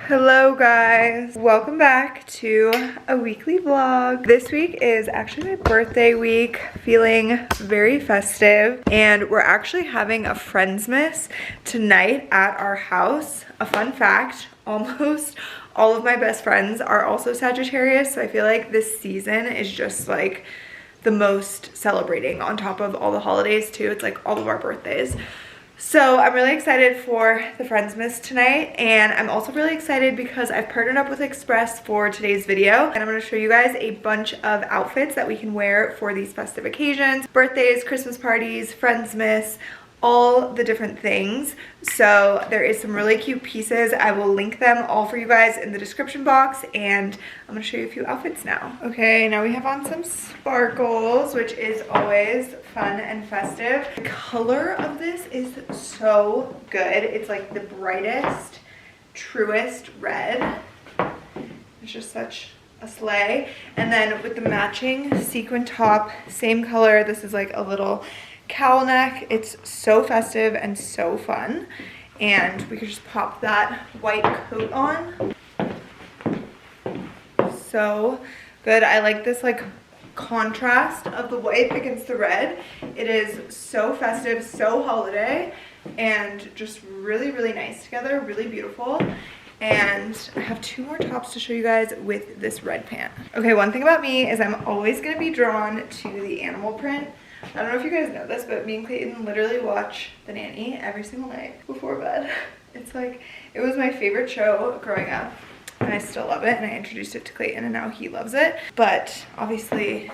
Hello guys, welcome back to a weekly vlog. This week is actually my birthday week, feeling very festive, and we're actually having a Friendsmas tonight at our house. A fun fact, almost all of my best friends are also Sagittarius, so I feel like this season is just like the most celebrating on top of all the holidays too. It's like all of our birthdays. So I'm really excited for the Friendsmas tonight, and I'm also really excited because I've partnered up with Express for today's video, and I'm going to show you guys a bunch of outfits that we can wear for these festive occasions, birthdays, Christmas parties, Friendsmas, all the different things. So there is some really cute pieces. I will link them all for you guys in the description box, and I'm gonna show you a few outfits now. Okay, now we have on some sparkles, which is always fun and festive. The color of this is so good. It's like the brightest, truest red. It's just such a slay. And then with the matching sequin top, same color. This is like a little cowl neck. It's so festive and so fun, and we could just pop that white coat on. So good. I like this like contrast of the white against the red. It is so festive, so holiday, and just really nice together, really beautiful. And I have two more tops to show you guys with this red pant. Okay, one thing about me is I'm always gonna be drawn to the animal print. I don't know if you guys know this, but me and Clayton literally watch The Nanny every single night before bed. It's like, it was my favorite show growing up, and I still love it, and I introduced it to Clayton, and now he loves it. But obviously,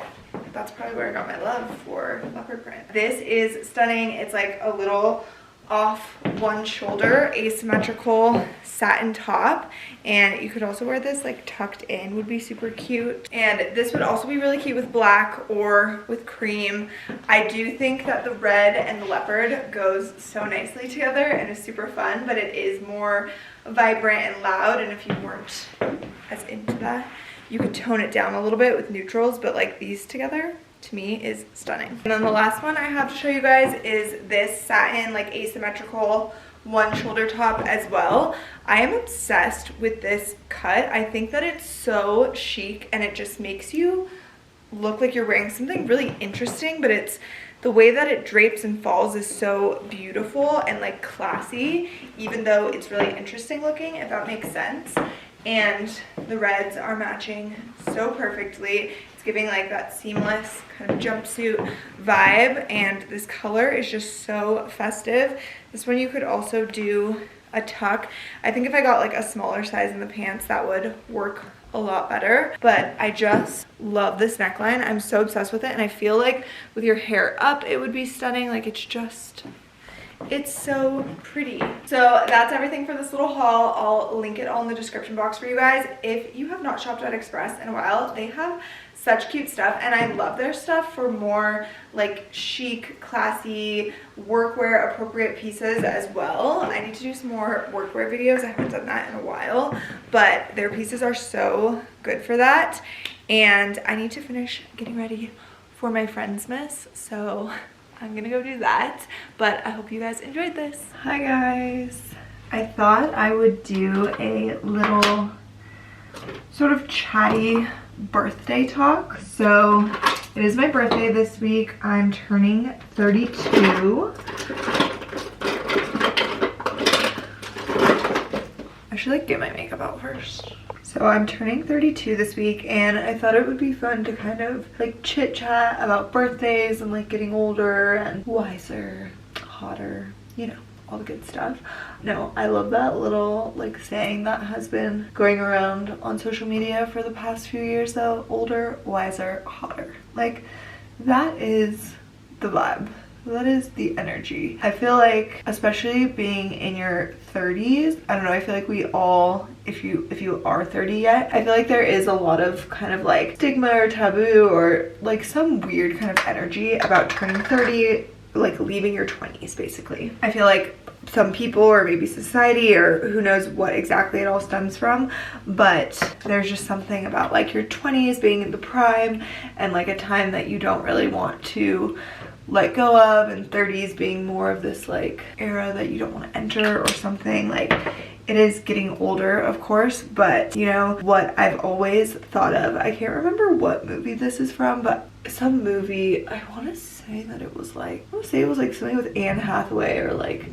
that's probably where I got my love for leopard print. This is stunning. It's like a little off one shoulder asymmetrical satin top, and you could also wear this like tucked in, would be super cute. And this would also be really cute with black or with cream. I do think that the red and the leopard goes so nicely together and is super fun, but it is more vibrant and loud, and if you weren't as into that, you could tone it down a little bit with neutrals, but like these together to me is stunning. And then the last one I have to show you guys is this satin like asymmetrical one shoulder top as well. I am obsessed with this cut. I think that it's so chic, and it just makes you look like you're wearing something really interesting, but it's the way that it drapes and falls is so beautiful and like classy, even though it's really interesting looking, if that makes sense. And the reds are matching so perfectly. It's giving like that seamless kind of jumpsuit vibe, and this color is just so festive. This one you could also do a tuck. I think if I got like a smaller size in the pants, that would work a lot better, but I just love this neckline. I'm so obsessed with it, and I feel like with your hair up it would be stunning. Like it's so pretty. So that's everything for this little haul. I'll link it all in the description box for you guys. If you have not shopped at Express in a while, they have such cute stuff, and I love their stuff for more like chic, classy, workwear appropriate pieces as well. I need to do some more workwear videos. I haven't done that in a while, but their pieces are so good for that. And I need to finish getting ready for my Friendsmas, so I'm gonna go do that. But I hope you guys enjoyed this. Hi guys. I thought I would do a little sort of chatty birthday talk. So it is my birthday this week. I'm turning 32. I should like get my makeup out first. So I'm turning 32 this week, and I thought it would be fun to kind of like chit chat about birthdays and like getting older and wiser, hotter, you know, all the good stuff. No, I love that little like saying that has been going around on social media for the past few years though. Older, wiser, hotter. Like that is the vibe. That is the energy. I feel like, especially being in your 30s, I don't know, I feel like we all, if you are 30 yet, I feel like there is a lot of kind of like stigma or taboo or like some weird kind of energy about turning 30, like leaving your 20s basically. I feel like some people, or maybe society, or who knows what exactly it all stems from, but there's just something about like your 20s being in the prime and like a time that you don't really want to let go of, and 30s being more of this like era that you don't want to enter or something. Like It is getting older, of course, but you know what I've always thought of, I can't remember what movie this is from, but some movie, I want to say that it was like, I want to say it was like something with Anne Hathaway or like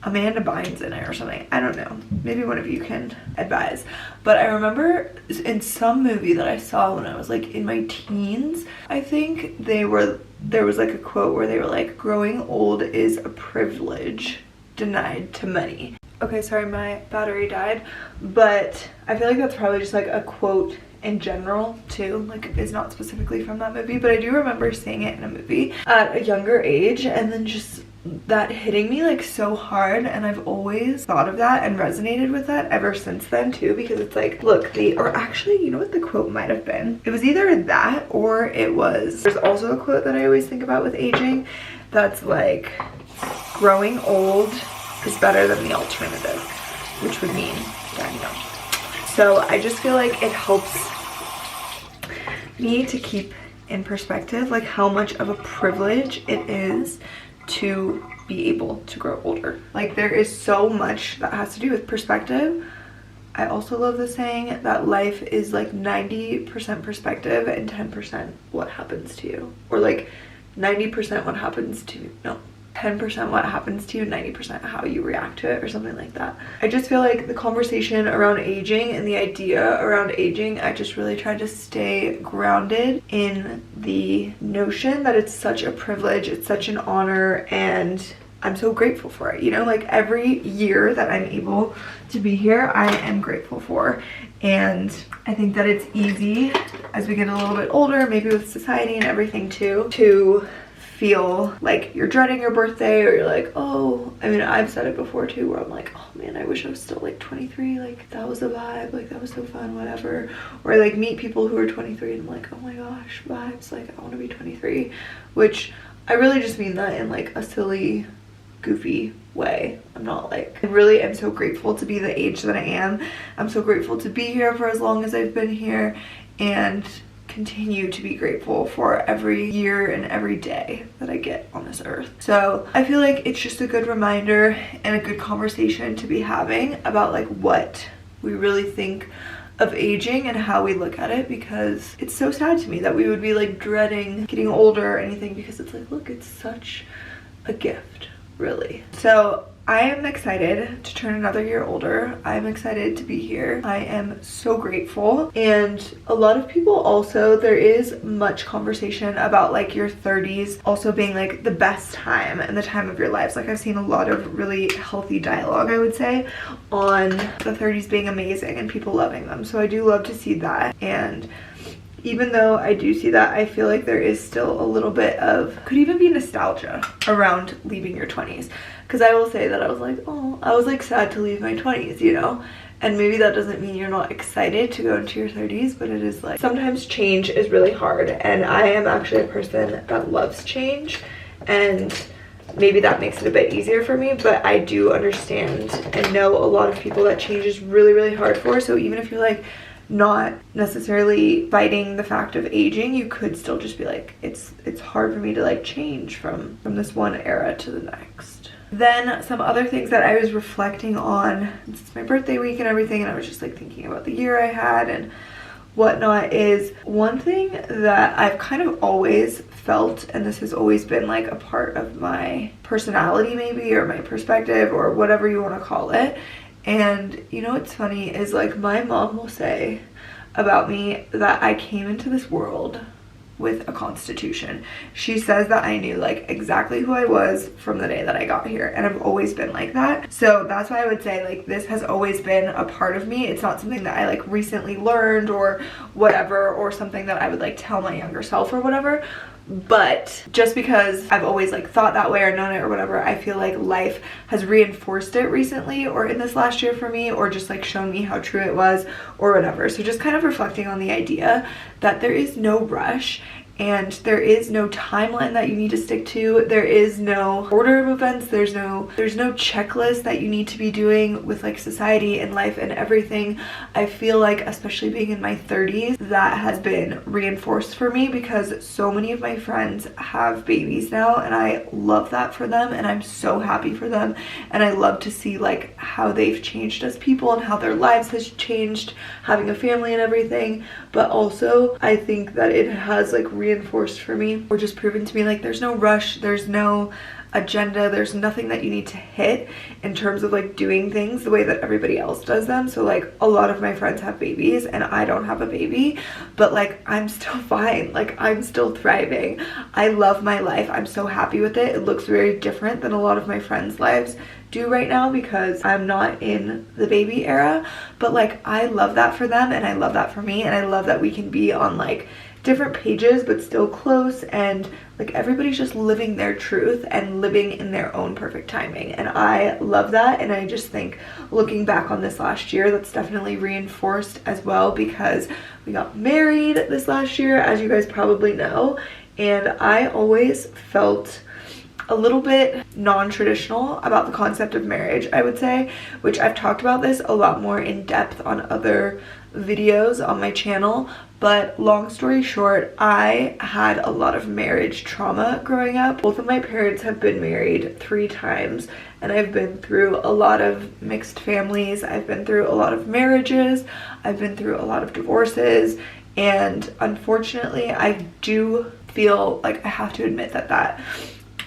Amanda Bynes in it or something. I don't know. Maybe one of you can advise. But I remember in some movie that I saw when I was like in my teens, I think there was like a quote where they were like, growing old is a privilege denied to many. Okay, sorry, my battery died, but I feel like that's probably just like a quote in general too, like it's not specifically from that movie, but I do remember seeing it in a movie at a younger age and then just that hitting me like so hard, and I've always thought of that and resonated with that ever since then too, because it's like, look, or actually, you know what the quote might have been? It was either that or it was, there's also a quote that I always think about with aging that's like, growing old is better than the alternative, which would mean dying young. So I just feel like it helps me to keep in perspective like how much of a privilege it is to be able to grow older. Like there is so much that has to do with perspective. I also love the saying that life is like 90% perspective and 10% what happens to you, or like 90% what happens to, no, 10% what happens to you, 90% how you react to it, or something like that. I just feel like the conversation around aging and the idea around aging, I just really try to stay grounded in the notion that it's such a privilege, it's such an honor, and I'm so grateful for it. You know, like every year that I'm able to be here, I am grateful for. And I think that it's easy as we get a little bit older, maybe with society and everything too, to feel like you're dreading your birthday, or you're like, oh, I mean, I've said it before too, where I'm like, oh man, I wish I was still like 23, like that was a vibe, like that was so fun, whatever. Or I like meet people who are 23 and I'm like, oh my gosh, vibes, like I want to be 23, which I really just mean that in like a silly, goofy way. I'm not like, I really am so grateful to be the age that I am. I'm so grateful to be here for as long as I've been here, and continue to be grateful for every year and every day that I get on this earth. So I feel like it's just a good reminder and a good conversation to be having about like what we really think of aging and how we look at it, because it's so sad to me that we would be like dreading getting older or anything, because it's like, look, it's such a gift, really. So I am excited to turn another year older. I'm excited to be here. I am so grateful. And a lot of people also, there is much conversation about like your 30s also being like the best time and the time of your lives. Like I've seen a lot of really healthy dialogue, I would say, on the 30s being amazing and people loving them. So I do love to see that. And even though I do see that, I feel like there is still a little bit of, could even be nostalgia around leaving your 20s. Because I will say that I was like, oh, I was like sad to leave my 20s, you know? And maybe that doesn't mean you're not excited to go into your 30s, but it is like, sometimes change is really hard. And I am actually a person that loves change. And maybe that makes it a bit easier for me, but I do understand and know a lot of people that change is really, really hard for. So even if you're like, not necessarily fighting the fact of aging, you could still just be like, it's hard for me to like change from this one era to the next. Then some other things that I was reflecting on, it's my birthday week and everything, and I was just like thinking about the year I had and whatnot, is one thing that I've kind of always felt, and this has always been like a part of my personality maybe, or my perspective, or whatever you want to call it. And you know what's funny is like my mom will say about me that I came into this world with a constitution. She says that I knew like exactly who I was from the day that I got here, and I've always been like that. So that's why I would say like this has always been a part of me. It's not something that I like recently learned or whatever, or something that I would like tell my younger self or whatever. But just because I've always like thought that way or known it or whatever, I feel like life has reinforced it recently, or in this last year for me, or just like shown me how true it was or whatever. So just kind of reflecting on the idea that there is no rush, and there is no timeline that you need to stick to. There is no order of events. There's no checklist that you need to be doing with like society and life and everything. I feel like, especially being in my 30s, that has been reinforced for me because so many of my friends have babies now, and I love that for them, and I'm so happy for them, and I love to see like how they've changed as people and how their lives has changed having a family and everything. But also I think that it has like reinforced for me, or just proven to me, like there's no rush, there's no agenda, there's nothing that you need to hit in terms of like doing things the way that everybody else does them. So like a lot of my friends have babies and I don't have a baby, but like I'm still fine, like I'm still thriving. I love my life. I'm so happy with it. It looks very different than a lot of my friends' lives do right now because I'm not in the baby era, but like I love that for them, and I love that for me, and I love that we can be on like different pages but still close, and like everybody's just living their truth and living in their own perfect timing, and I love that. And I just think, looking back on this last year, that's definitely reinforced as well because we got married this last year, as you guys probably know, and I always felt a little bit non-traditional about the concept of marriage, I would say, which I've talked about this a lot more in depth on other videos on my channel. But long story short, I had a lot of marriage trauma growing up. Both of my parents have been married 3 times, and I've been through a lot of mixed families. I've been through a lot of marriages. I've been through a lot of divorces, and unfortunately I do feel like I have to admit that that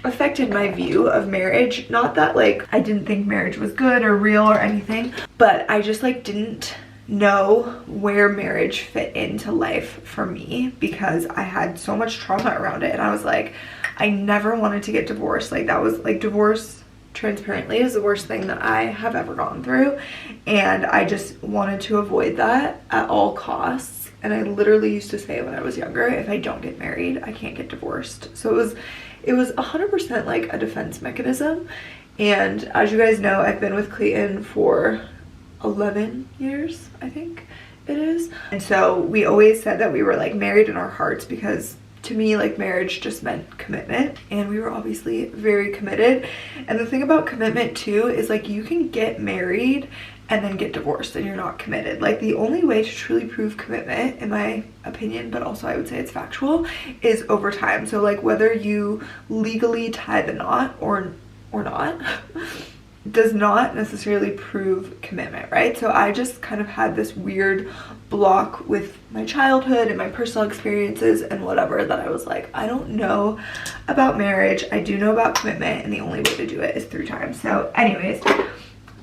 affected my view of marriage. Not that like I didn't think marriage was good or real or anything, but I just like didn't know where marriage fit into life for me because I had so much trauma around it. And I was like, I never wanted to get divorced. Like that was like, divorce transparently is the worst thing that I have ever gone through, and I just wanted to avoid that at all costs. And I literally used to say when I was younger, if I don't get married, I can't get divorced. So it was 100% like a defense mechanism. And as you guys know, I've been with Clayton for 11 years, I think it is. And so we always said that we were like married in our hearts, because to me like marriage just meant commitment, and we were obviously very committed. And the thing about commitment too is like you can get married and then get divorced and you're not committed. Like the only way to truly prove commitment, in my opinion, but also I would say it's factual, is over time. So like whether you legally tie the knot or not does not necessarily prove commitment, right? So I just kind of had this weird block with my childhood and my personal experiences and whatever, that I was like, I don't know about marriage. I do know about commitment, and the only way to do it is through time. So anyways,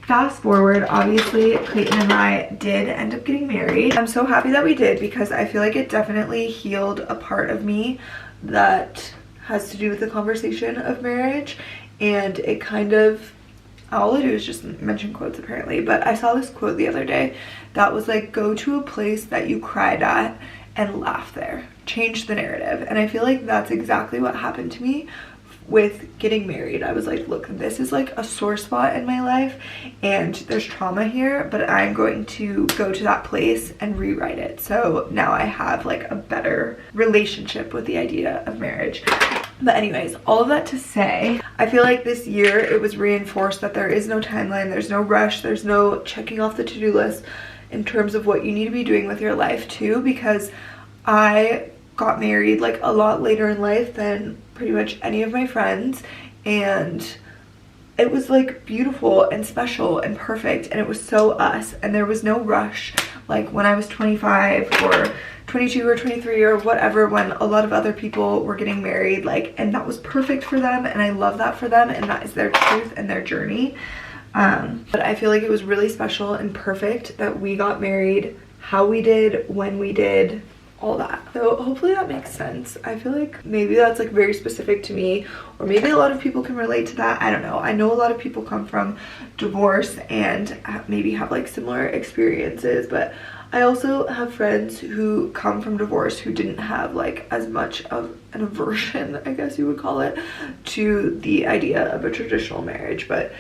fast forward, obviously Clayton and I did end up getting married. I'm so happy that we did, because I feel like it definitely healed a part of me that has to do with the conversation of marriage. And it kind of, all I do is just mention quotes apparently, but I saw this quote the other day that was like, go to a place that you cried at and laugh there. Change the narrative. And I feel like that's exactly what happened to me with getting married. I was like, look, this is like a sore spot in my life and there's trauma here, but I'm going to go to that place and rewrite it. So now I have like a better relationship with the idea of marriage. But anyways, all of that to say, I feel like this year it was reinforced that there is no timeline, there's no rush, there's no checking off the to-do list in terms of what you need to be doing with your life too, because I got married like a lot later in life than pretty much any of my friends, and it was like beautiful and special and perfect, and it was so us, and there was no rush like when I was 25 or 22 or 23 or whatever, when a lot of other people were getting married, like, and that was perfect for them, and I love that for them, and that is their truth and their journey. But I feel like it was really special and perfect that we got married how we did, when we did, all that. So hopefully that makes sense. I feel like maybe that's like very specific to me, or maybe a lot of people can relate to that. I don't know. I know a lot of people come from divorce and maybe have like similar experiences, but I also have friends who come from divorce who didn't have like as much of an aversion, I guess you would call it, to the idea of a traditional marriage. But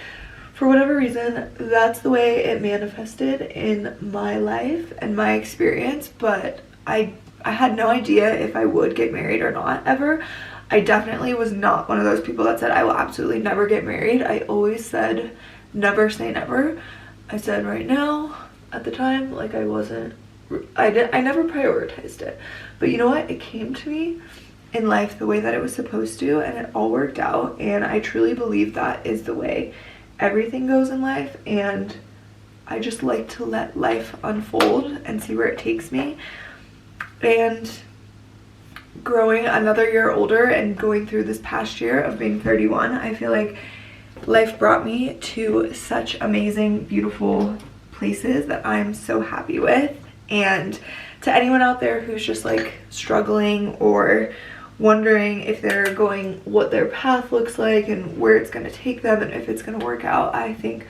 for whatever reason, that's the way it manifested in my life and my experience. But I I had no idea if I would get married or not ever. I definitely was not one of those people that said I will absolutely never get married. I always said never say never. I said right now, at the time, like I never prioritized it. But you know what? It came to me in life the way that it was supposed to, and it all worked out. And I truly believe that is the way everything goes in life. And I just like to let life unfold and see where it takes me. And growing another year older and going through this past year of being 31, I feel like life brought me to such amazing, beautiful places that I'm so happy with. And to anyone out there who's just like struggling or wondering if they're going, what their path looks like and where it's going to take them and if it's going to work out, I think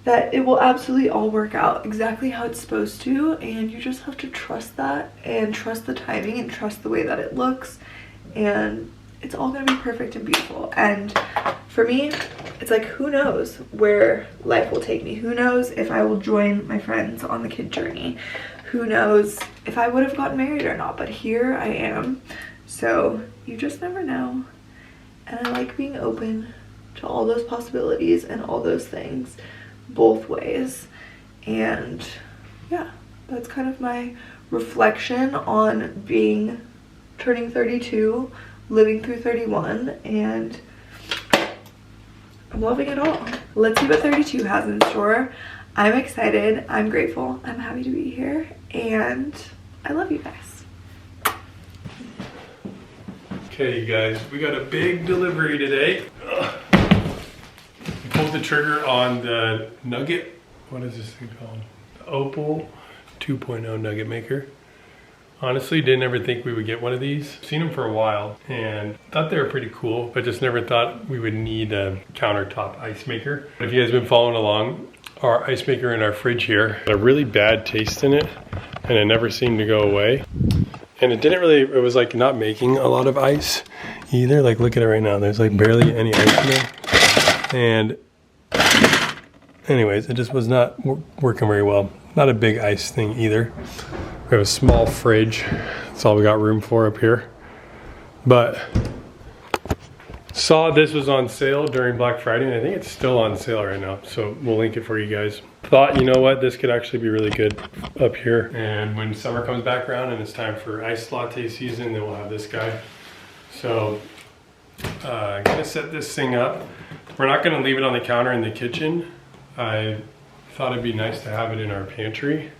that it will absolutely all work out exactly how it's supposed to, and you just have to trust that and trust the timing and trust the way that it looks, and it's all going to be perfect and beautiful. And for me, it's like, who knows where life will take me? Who knows if I will join my friends on the kid journey? Who knows if I would have gotten married or not? But here I am. So you just never know. And I like being open to all those possibilities and all those things both ways. And yeah, that's kind of my reflection on turning 32, living through 31, and I'm loving it all. Let's see what 32 has in store. I'm excited, I'm grateful, I'm happy to be here, and I love you guys. Okay, you guys, we got a big delivery today. We pulled the trigger on the Nugget. What is this thing called? The Opal 2.0 Nugget Maker. Honestly, didn't ever think we would get one of these. Seen them for a while and thought they were pretty cool, but just never thought we would need a countertop ice maker. If you guys have been following along, our ice maker in our fridge here had a really bad taste in it, and it never seemed to go away. And it was like not making a lot of ice either. Like, look at it right now. There's like barely any ice in there. And anyways, it just was not working very well. Not a big ice thing either. We have a small fridge. That's all we got room for up here. But saw this was on sale during Black Friday, and I think it's still on sale right now. So we'll link it for you guys. Thought, you know what, this could actually be really good up here. And when summer comes back around and it's time for iced latte season, then we'll have this guy. So I'm gonna set this thing up. We're not gonna leave it on the counter in the kitchen. I thought it'd be nice to have it in our pantry.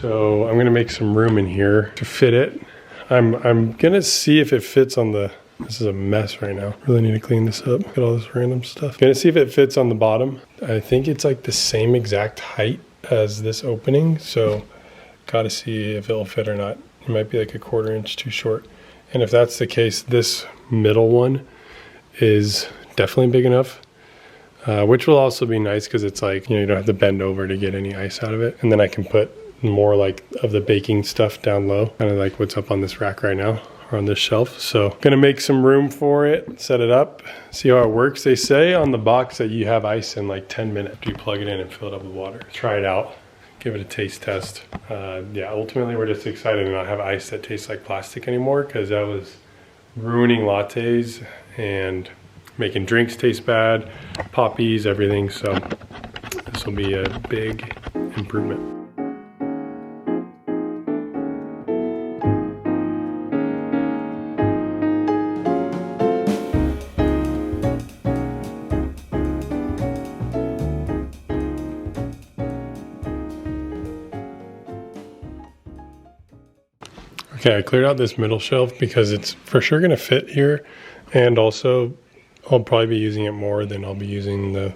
So I'm gonna make some room in here to fit it. I'm gonna see if it fits on the, this is a mess right now. Really need to clean this up. Look at all this random stuff. Gonna see if it fits on the bottom. I think it's like the same exact height as this opening. So gotta see if it'll fit or not. It might be like a 1/4 inch too short. And if that's the case, this middle one is definitely big enough. Which will also be nice because it's like, you know, you don't have to bend over to get any ice out of it. And then I can put more like of the baking stuff down low, kind of like what's up on this rack right now or on this shelf. So gonna make some room for it, set it up, see how it works. They say on the box that you have ice in like 10 minutes. You plug it in and fill it up with water. Try it out, give it a taste test. Yeah, ultimately we're just excited to not have ice that tastes like plastic anymore, because that was ruining lattes and making drinks taste bad, poppies, everything. So this will be a big improvement. Okay, I cleared out this middle shelf because it's for sure gonna fit here, and also I'll probably be using it more than I'll be using the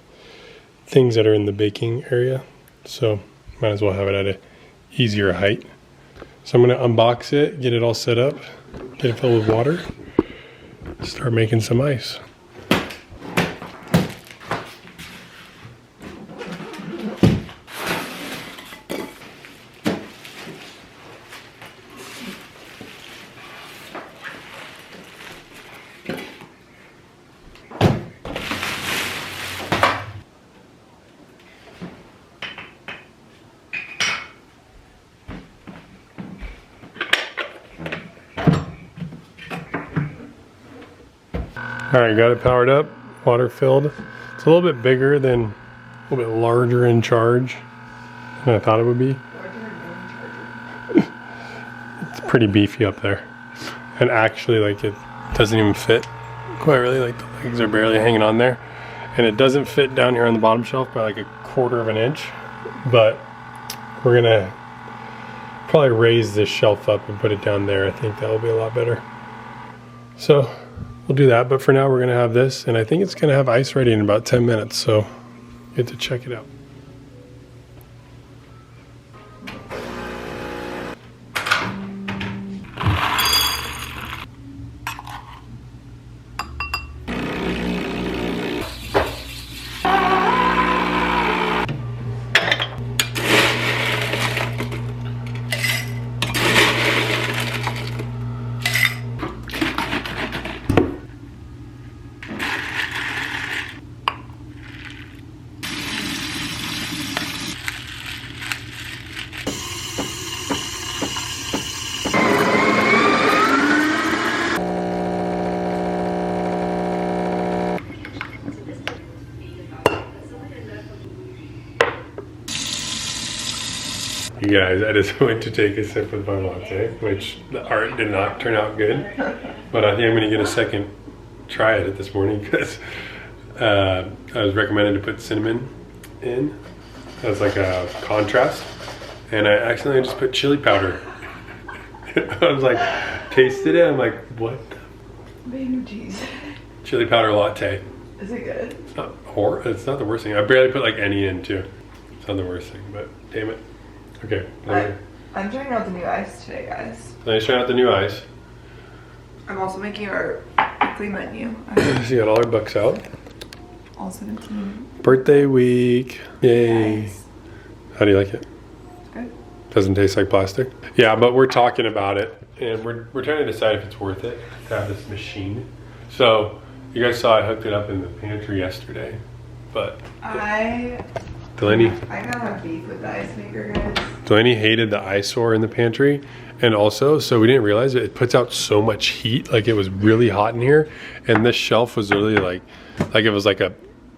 things that are in the baking area. So might as well have it at a easier height. So I'm gonna unbox it, get it all set up, get it filled with water, start making some ice. All right, got it powered up, water filled. It's a little bit bigger than, a little bit larger in charge than I thought it would be. It's pretty beefy up there. And actually, like, it doesn't even fit quite really, like the legs are barely hanging on there. And it doesn't fit down here on the bottom shelf by like a 1/4 of an inch. But we're gonna probably raise this shelf up and put it down there. I think that will be a lot better. So we'll do that, but for now we're gonna have this, and I think it's gonna have ice ready in about 10 minutes, so get to check it out. You guys, I just went to take a sip of my latte, which the art did not turn out good. But I think I'm gonna get a second try at it this morning because I was recommended to put cinnamon in as like a contrast. And I accidentally just put chili powder. I was like, tasted it, I'm like, what? Mac cheese. Chili powder latte. Is it good? It's not the worst thing. I barely put like any in too. It's not the worst thing, but damn it. Okay. I'm trying out the new ice today, guys. Nice trying out the new ice. I'm also making our weekly menu. So you got all our bucks out. All 17. Birthday week. Yay. Nice. How do you like it? It's good. Doesn't taste like plastic? Yeah, but we're talking about it and we're trying to decide if it's worth it to have this machine. So you guys saw I hooked it up in the pantry yesterday, but Delaney I gotta have beef with the ice maker, guys. Delaney hated the eyesore in the pantry, and also, so we didn't realize it puts out so much heat. Like it was really hot in here, and this shelf was really like it was like it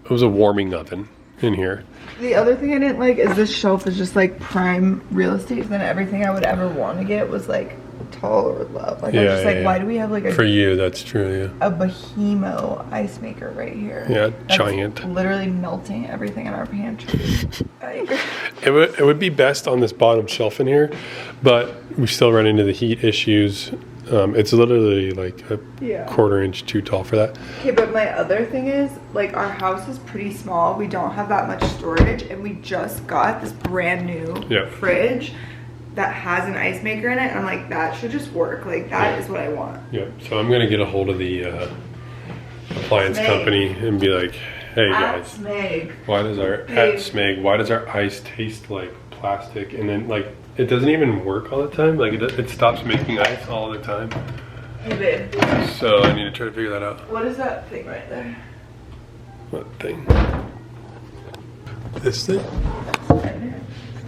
was a warming oven in here. The other thing I didn't like is this shelf is just like prime real estate. Then everything I would ever want to get was like tall or low. Like I'm just like, why do we have like a for you? That's true. Yeah. A behemoth ice maker right here. Yeah, that's giant. Literally melting everything in our pantry. It would be best on this bottom shelf in here, but we still run into the heat issues. It's literally like a 1/4 inch too tall for that. Okay, but my other thing is, like, our house is pretty small. We don't have that much storage, and we just got this brand new fridge that has an ice maker in it. And I'm like, that should just work. Like, that is what I want. Yeah, so I'm gonna get a hold of the appliance company and be like, hey guys, why does our ice taste like plastic? And then like it doesn't even work all the time. Like it stops making ice all the time. Hey babe. So I need to try to figure that out. What is that thing right there? What thing? This thing?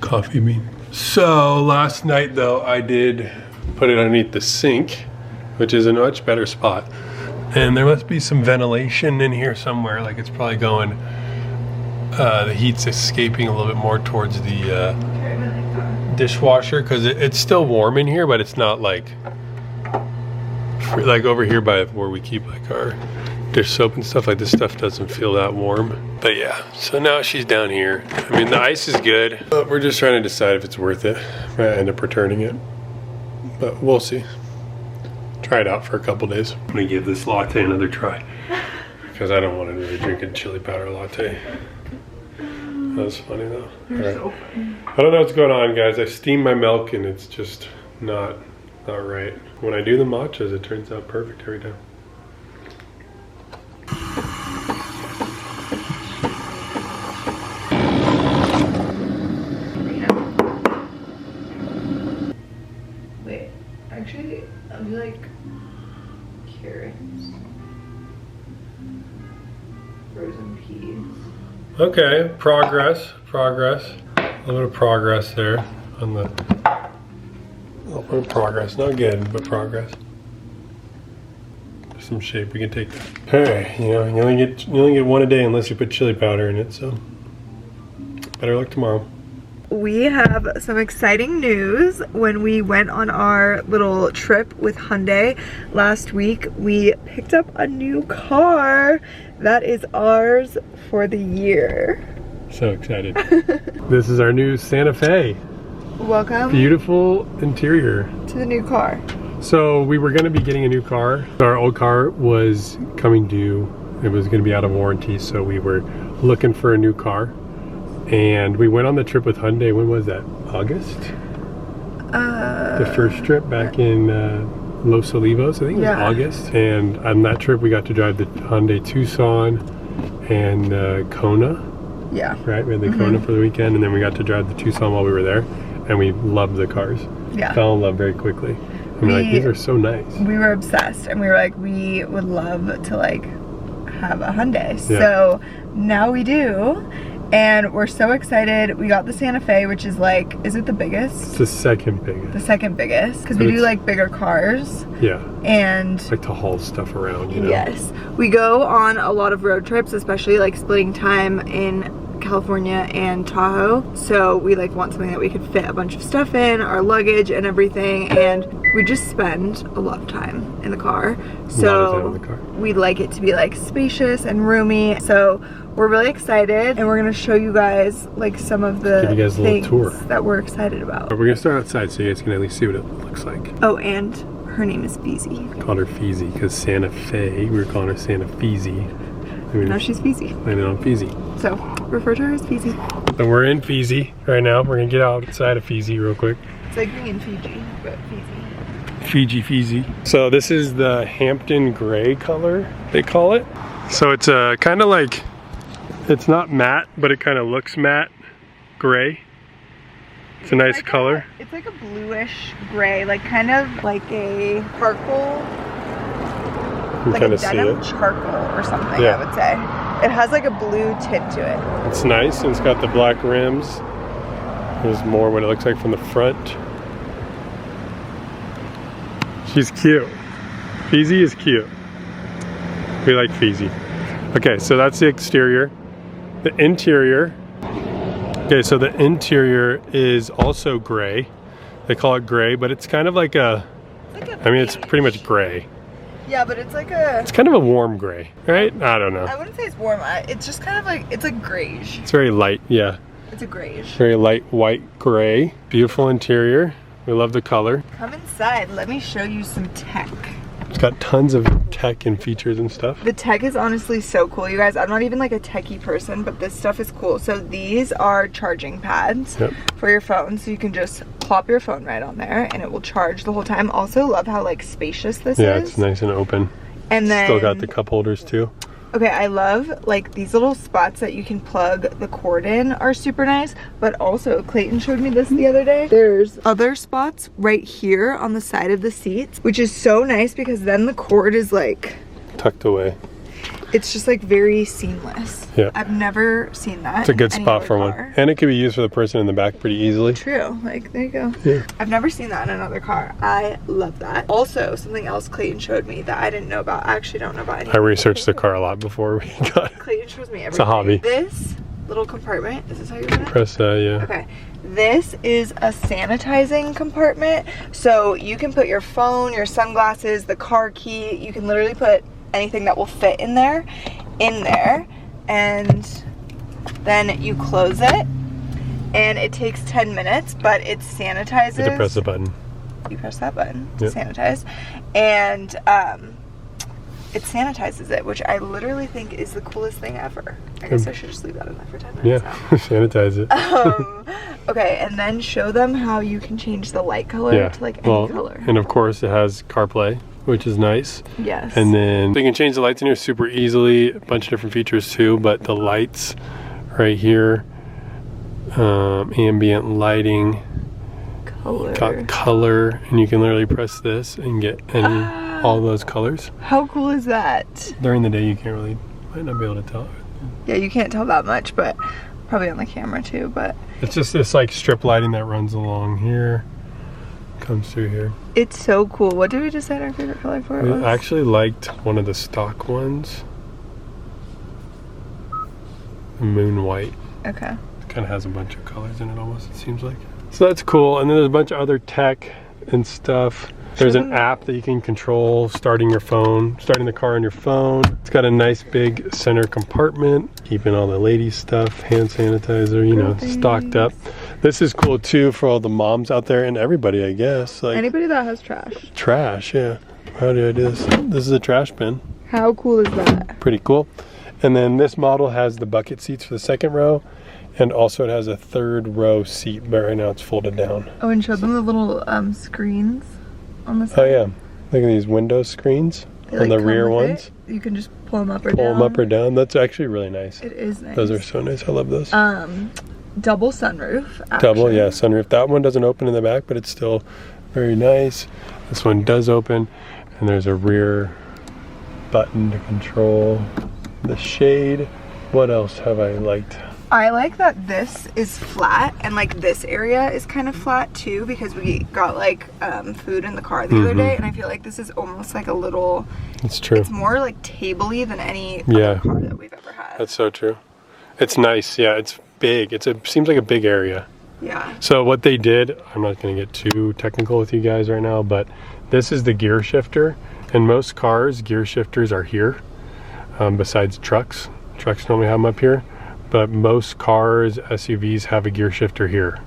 Coffee bean. So last night though, I did put it underneath the sink, which is a much better spot. And there must be some ventilation in here somewhere. Like it's probably going, the heat's escaping a little bit more towards the dishwasher because it's still warm in here, but it's not like over here by where we keep like our dish soap and stuff. Like this stuff doesn't feel that warm. But yeah, so now she's down here. I mean, the ice is good, but we're just trying to decide if it's worth it. I might end up returning it, but we'll see. Try it out for a couple days. I'm gonna give this latte another try because I don't want to really drink a chili powder latte. That was funny though. All right. So funny. I don't know what's going on, guys. I steam my milk and it's just not right. When I do the matchas, it turns out perfect every time. Wait, actually, I'll be like carrots, frozen peas. Okay, progress. A little bit of progress there on the. A little bit of progress, not good, but progress. Just some shape. We can take that. All right, you know, you only get one a day unless you put chili powder in it. So better luck tomorrow. We have some exciting news. When we went on our little trip with Hyundai last week, we picked up a new car that is ours for the year. So excited. This is our new Santa Fe. Welcome. Beautiful interior. To the new car. So we were going to be getting a new car. Our old car was coming due. It was going to be out of warranty, so we were looking for a new car. And we went on the trip with Hyundai. When was that? August? The first trip back in Los Olivos, I think it was August. And on that trip we got to drive the Hyundai Tucson and Kona. Yeah. Right? We had the Kona for the weekend, and then we got to drive the Tucson while we were there. And we loved the cars. Yeah. Fell in love very quickly. I mean, like, these are so nice. We were obsessed, and we were like, we would love to like have a Hyundai. Yeah. So now we do. And we're so excited. We got the Santa Fe, which is like, is it the biggest? It's the second biggest. The second biggest, because we do like bigger cars. Yeah. And like to haul stuff around, you know? Yes. We go on a lot of road trips, especially like splitting time in California and Tahoe. So we like want something that we could fit a bunch of stuff in, our luggage and everything. And we just spend a lot of time in the car. So we'd like it to be like spacious and roomy. So we're really excited, and we're gonna show you guys like some of the things that we're excited about. But we're gonna start outside so you guys can at least see what it looks like. Oh, and her name is Feezy. We called her Feezy because Santa Fe, we were calling her Santa Feezy. I mean, now she's Feezy. Landed on Feezy. So refer to her as Feezy. So we're in Feezy right now. We're gonna get outside of Feezy real quick. It's like being in Fiji, but Feezy. Feezy. So this is the Hampton Gray color, they call it. So it's a kind of like, it's not matte, but it kind of looks matte gray. It's a nice color. It's like a bluish gray, like kind of like a charcoal, like a denim charcoal or something, I would say. It has like a blue tint to it. It's nice, and it's got the black rims. There's more what it looks like from the front. She's cute. Feezy is cute. We like Feezy. Okay, so that's the exterior. The interior. Okay, so the interior is also gray. They call it gray, but it's kind of like a, I mean, it's pretty much gray. Yeah, but it's like a, it's kind of a warm gray, right? I don't know. I wouldn't say it's warm. It's just kind of like, it's like grayish. It's very light, yeah. It's a grayish. Very light white gray. Beautiful interior. We love the color. Come inside. Let me show you some tech. It's got tons of tech and features and stuff. The tech is honestly so cool, you guys. I'm not even like a techie person, but this stuff is cool. So these are charging pads for your phone, so you can just plop your phone right on there and it will charge the whole time. Also love how like spacious this is. Yeah, it's nice and open. And then still got the cup holders too. Okay, I love like these little spots that you can plug the cord in are super nice, but also Clayton showed me this the other day. There's other spots right here on the side of the seats, which is so nice because then the cord is like tucked away. It's just like very seamless. Yeah. I've never seen that. It's a good spot for one. And it can be used for the person in the back pretty easily. True. Like, there you go. Yeah. I've never seen that in another car. I love that. Also, something else Clayton showed me that I didn't know about. I actually don't know about anything. I researched the car a lot before we got it. Clayton shows me everything. It's a hobby. This little compartment, is this how you do it? Press that, yeah. Okay. This is a sanitizing compartment. So you can put your phone, your sunglasses, the car key. You can literally put anything that will fit in there, and then you close it, and it takes 10 minutes, but it sanitizes. You have to press the button. You press that button to sanitize, and it sanitizes it, which I literally think is the coolest thing ever. I guess I should just leave that in there for 10 minutes. Yeah, sanitize it. Okay, and then show them how you can change the light color to like any color. And of course it has CarPlay, which is nice. Yes. And then you can change the lights in here super easily. A bunch of different features too, but the lights right here, ambient lighting, got color, and you can literally press this and get all those colors. How cool is that? During the day you can't really, might not be able to tell. Yeah, you can't tell that much, but probably on the camera too, but. It's just this like strip lighting that runs along here. comes through here. It's so cool. What did we decide our favorite color for it was? I actually liked one of the stock ones. Moon white. Okay. It kind of has a bunch of colors in it almost, it seems like. So that's cool. And then there's a bunch of other tech and stuff. There's an app that you can control starting the car on your phone. It's got a nice big center compartment, keeping all the ladies' stuff, hand sanitizer, you know, stocked up. This is cool too for all the moms out there and everybody, I guess. Like anybody that has trash. Trash, yeah. How do I do this? This is a trash bin. How cool is that? Pretty cool. And then this model has the bucket seats for the second row. And also it has a third row seat, but right now it's folded down. Oh, and show them the little screens on the side. Oh yeah, look at these window screens on the rear ones. You can just pull them up or down. Pull them up or down. That's actually really nice. It is nice. Those are so nice. I love those. Double sunroof. Actually. Double, yeah, sunroof. That one doesn't open in the back, but it's still very nice. This one does open, and there's a rear button to control the shade. What else have I liked? I like that this is flat and like this area is kind of flat too, because we got like food in the car the other day, and I feel like this is almost like a little, it's true. It's more like table-y than any other car that we've ever had. That's so true. It's nice, yeah, it's big. Seems like a big area. Yeah. So what they did, I'm not gonna get too technical with you guys right now, but this is the gear shifter. In most cars, gear shifters are here, besides trucks. Trucks normally have them up here. But most cars, SUVs have a gear shifter here.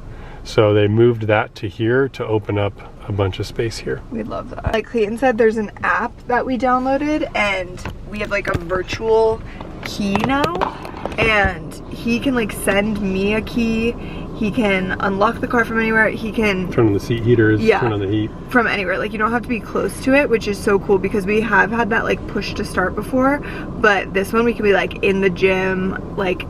So they moved that to here to open up a bunch of space here. We love that. Like Clayton said, there's an app that we downloaded and we have like a virtual key now, and he can like send me a key. He can unlock the car from anywhere. He can turn on the seat heaters, turn on the heat. From anywhere. Like you don't have to be close to it, which is so cool because we have had that like push to start before, but this one we can be like in the gym, like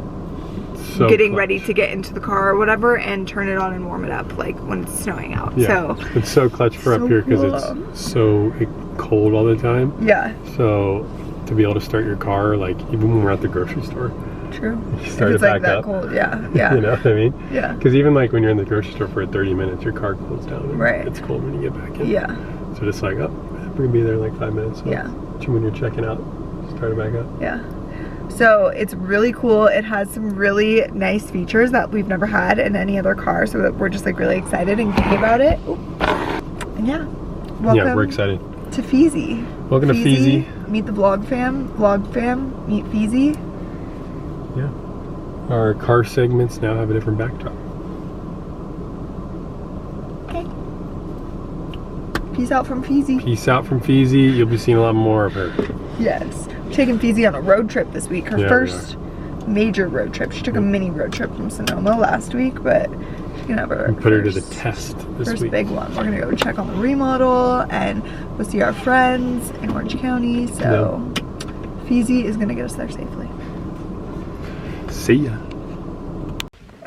so getting ready to get into the car or whatever, and turn it on and warm it up like when it's snowing out. Yeah, so it's so clutch for up here because it's so cold all the time. Yeah. So to be able to start your car, like even when we're at the grocery store. True. You start it back up. Cold. Yeah. Yeah. You know what I mean? Yeah. Because even like when you're in the grocery store for 30 minutes, your car cools down. Right. It's cold when you get back in. Yeah. So just like, oh, we're gonna be there in like 5 minutes. So yeah. When you're checking out, start it back up. Yeah. So it's really cool. It has some really nice features that we've never had in any other car, so that we're just like really excited and giddy about it. And yeah, welcome. Yeah, we're excited to Feezy. Welcome to Feezy. Meet the vlog fam. Meet Feezy. Yeah. Our car segments now have a different backdrop. Okay. Peace out from Feezy. Peace out from Feezy. You'll be seeing a lot more of her. Yes. We're taking Feezy on a road trip this week. Her first major road trip. She took a mini road trip from Sonoma last week, but she's gonna have her put her to the test this first week. Big one. We're gonna go check on the remodel and we'll see our friends in Orange County. So Feezy is gonna get us there safely. See ya.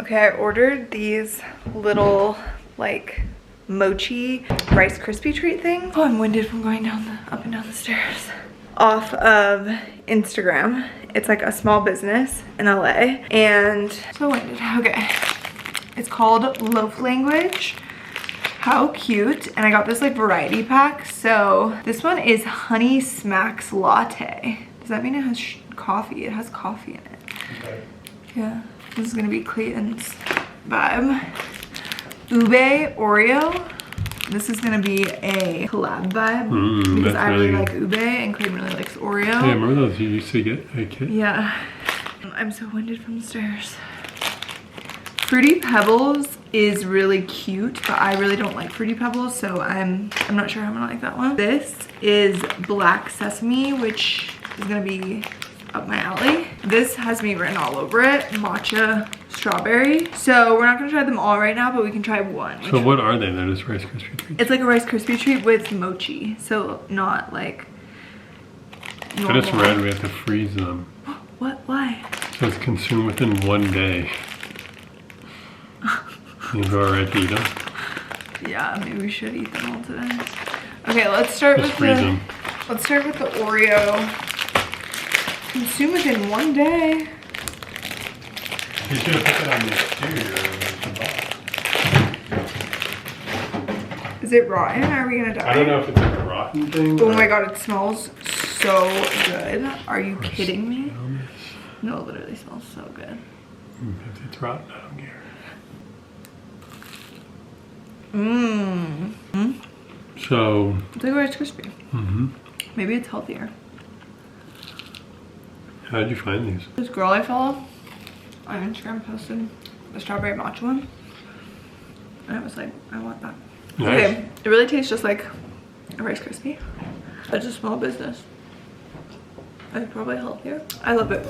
Okay, I ordered these little like mochi Rice Krispie treat things. Oh, I'm winded from going up and down the stairs. Off of Instagram. It's like a small business in LA, and so winded. Okay, it's called Loaf Language. How cute. And I got this like variety pack. So this one is Honey Smacks Latte. Does that mean it has coffee? It has coffee in it. Okay. Yeah, this is gonna be Clayton's vibe. Ube Oreo. This is gonna be a collab vibe because I really like ube and Clayton really likes Oreo. Yeah, remember those you used to get a kid? Yeah. I'm so winded from the stairs. Fruity Pebbles is really cute, but I really don't like Fruity Pebbles, so I'm not sure I'm gonna like that one. This is Black Sesame, which is gonna be up my alley. This has me written all over it, matcha strawberry. So we're not gonna try them all right now, but we can try one. So what are they? They're just Rice Krispie treats? It's like a Rice Krispie treat with mochi, so not like normal. But it's red, we have to freeze them. What? Why? So it's consumed within 1 day. You go alright to eat them? Yeah, maybe we should eat them all today. Okay, let's start with the Oreo. Consume within 1 day. You should have put it on the exterior of the box. Is it rotten? Are we gonna die? I don't know if it's like a rotten thing. Oh my god, it smells so good. Are you kidding me? No, it literally smells so good. If it's rotten, I don't care. Mmm. So. It's like Rice Krispie. Mm-hmm. Maybe it's healthier. How did you find these? This girl I follow on Instagram posted the strawberry matcha one. And I was like, I want that. Nice. Okay, it really tastes just like a Rice Krispie. It's a small business. It's probably healthier. I love it.